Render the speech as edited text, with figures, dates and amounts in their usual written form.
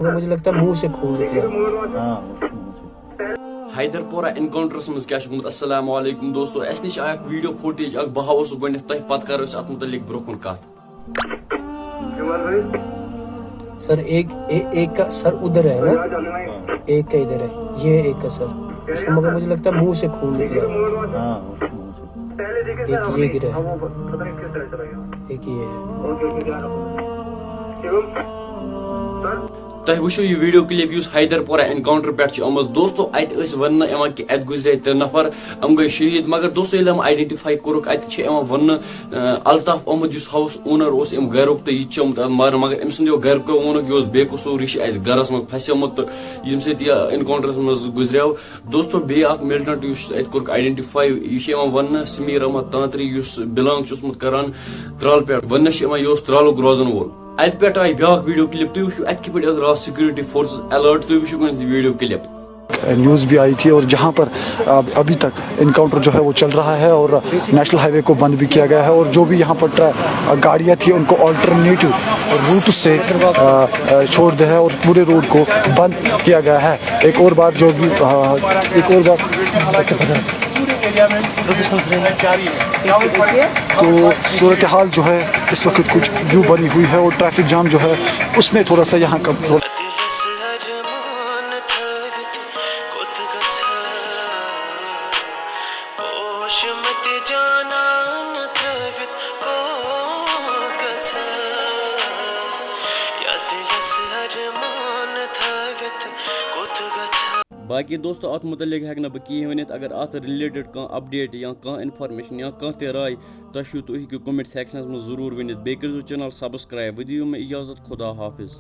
مجھے لگتا ہے منہ سے خون نکلا. حیدر پورہ انکاؤنٹرس مز کیا گومت. السلام علیکم دوستو. اس نش آیا ویڈیو فوٹیج اخ بہاو سو گۄڈنیتھ تۄہہِ پتہٕ کرو أسۍ اتھ متعلق برونٛہہ کُن کتھ. سر ایک کا سر ادھر ہے نا, ایک کا ادھر ہے, یہ ایک کا سر اس کو, مگر مجھے لگتا ہے منہ سے خون نکلا. ایک یہ گرا ہے, ایک یہ ہے. تۄہہِ وٕچھو یہ ویڈیو کلپ یُس حیدر پورہ انکاؤنٹر پٮ۪ٹھ چھِ آمٕژ. دوستو اتہِ ٲسۍ وننہٕ یِوان کہِ اتہِ گُزرے 3 نفر, یِم گٔے شہید. مگر دوستو ییٚلہِ یِم آیڈینٹِفاے کوٚرُکھ اتہِ چھِ یِوان وننہٕ الطاف احمد یُس ہاوُس اونر اوس امہِ گرُک تہٕ یہِ تہِ چھُ آمُت اتھ مارنہٕ. مگر أمۍ سٕنٛدیو گرِکیو ووٚنُکھ یہِ اوس بے قصوٗر, یہِ چھُ اتہِ گرس منٛز پھسیومُت تہٕ ییٚمہِ سۭتۍ یہِ انکاؤنٹرس منٛز گُزریو. دوستو بیٚیہِ اکھ مِلٹنٹ یُس اتہِ کوٚرُکھ آیڈینٹِفاے, یہِ چھُ یِوان وننہٕ سمیٖر احمد تانتری, یُس بِلانگ چھُ اوسمُت کران ترال پٮ۪ٹھ. وننہٕ چھِ یِوان یہِ اوس ترالُک روزن وول. اتہِ پٮ۪ٹھ آیہِ بیاکھ ویڈیو کلپ. تُہۍ وٕچھِو اتہِ کِتھ پٲٹھۍ ٲس راتھ سیکورٹی فورسز الرٹ. تُہۍ وٕچھِو گۄڈنیتھ یہِ ویڈیو کلپ. نیوز بھی آئی تھی, اور جہاں پر ابھی تک انکاؤنٹر جو ہے وہ چل رہا ہے, اور نیشنل ہائی وے کو بند بھی کیا گیا ہے, اور جو بھی یہاں پر گاڑیاں تھیں ان کو آلٹرنیٹو روٹ سے چھوڑ دیا ہے, اور پورے روڈ کو بند کیا گیا ہے. ایک اور بات جو بھی تو صورتحال جو ہے اس وقت کچھ یوں بنی ہوئی ہے, اور ٹریفک جام جو ہے اس نے تھوڑا سا یہاں کا باقی دوستو ات متعلق ہیٚکہٕ نہٕ بہٕ کِہیٖنۍ ؤنِتھ. اگر اتھ رِلیٹڈ کانٛہہ اپڈیٹ یا کانٛہہ انفارمیشن یا کانٛہہ تہِ راے تۄہہِ چھُو, تُہۍ ہیٚکِو کومنٹ سیکشنس منٛز ضروٗر ؤنِتھ. بیٚیہِ کٔرۍزیٚو چینل سبسکرایب. وۄنۍ دِیِو مےٚ اجازت. خدا حافظ.